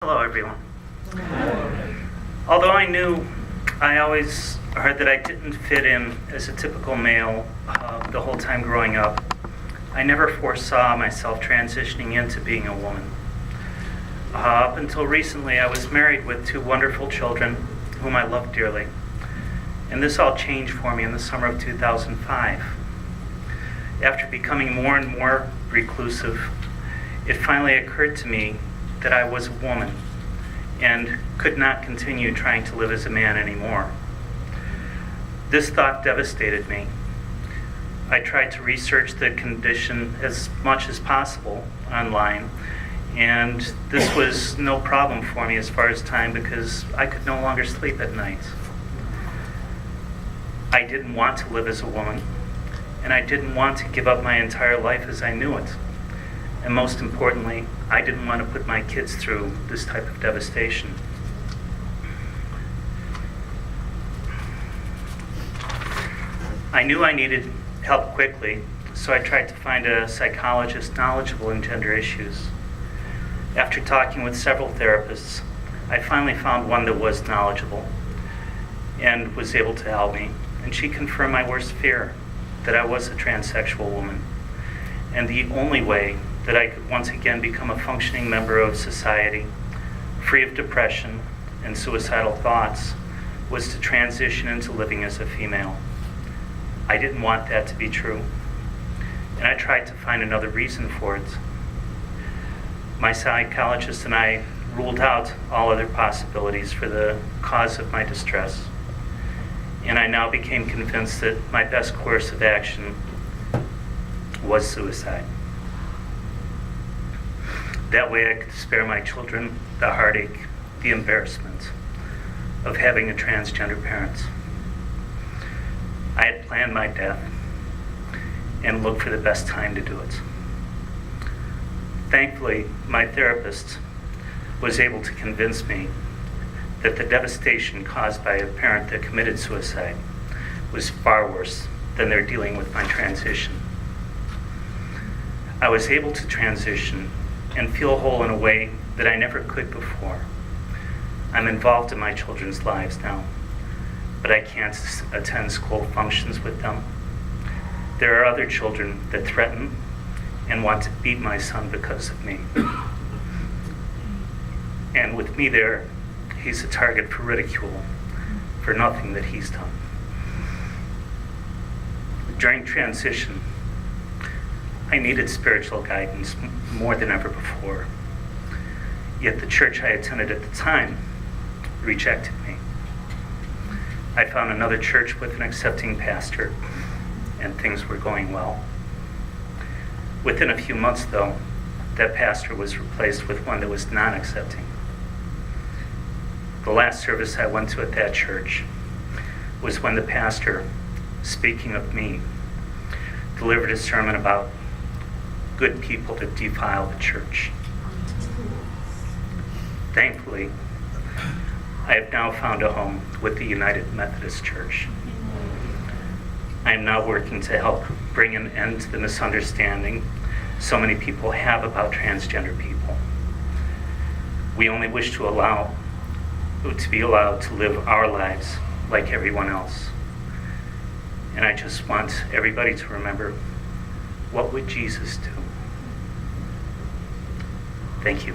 Hello, everyone. Although I always heard that I didn't fit in as a typical male the whole time growing up, I never foresaw myself transitioning into being a woman. Up until recently, I was married with two wonderful children whom I loved dearly. And this all changed for me in the summer of 2005. After becoming more and more reclusive, it finally occurred to me that I was a woman and could not continue trying to live as a man anymore. This thought devastated me. I tried to research the condition as much as possible online, and this was no problem for me as far as time because I could no longer sleep at night. I didn't want to live as a woman, and I didn't want to give up my entire life as I knew it. And most importantly, I didn't want to put my kids through this type of devastation. I knew I needed help quickly, so I tried to find a psychologist knowledgeable in gender issues. After talking with several therapists, I finally found one that was knowledgeable and was able to help me. And she confirmed my worst fear, that I was a transsexual woman. And the only way that I could once again become a functioning member of society, free of depression and suicidal thoughts, was to transition into living as a female. I didn't want that to be true, and I tried to find another reason for it. My psychologist and I ruled out all other possibilities for the cause of my distress, and I now became convinced that my best course of action was suicide. That way I could spare my children the heartache, the embarrassment of having a transgender parent. I had planned my death and looked for the best time to do it. Thankfully, my therapist was able to convince me that the devastation caused by a parent that committed suicide was far worse than their dealing with my transition. I was able to transition and feel whole in a way that I never could before. I'm involved in my children's lives now, but I can't attend school functions with them. There are other children that threaten and want to beat my son because of me. And with me there, he's a target for ridicule for nothing that he's done. During transition, I needed spiritual guidance more than ever before. Yet the church I attended at the time rejected me. I found another church with an accepting pastor, and things were going well. Within a few months, though, that pastor was replaced with one that was non-accepting. The last service I went to at that church was when the pastor, speaking of me, delivered a sermon about good people that defile the church. Thankfully, I have now found a home with the United Methodist Church. I am now working to help bring an end to the misunderstanding so many people have about transgender people. We only wish to be allowed to live our lives like everyone else. And I just want everybody to remember, what would Jesus do? Thank you.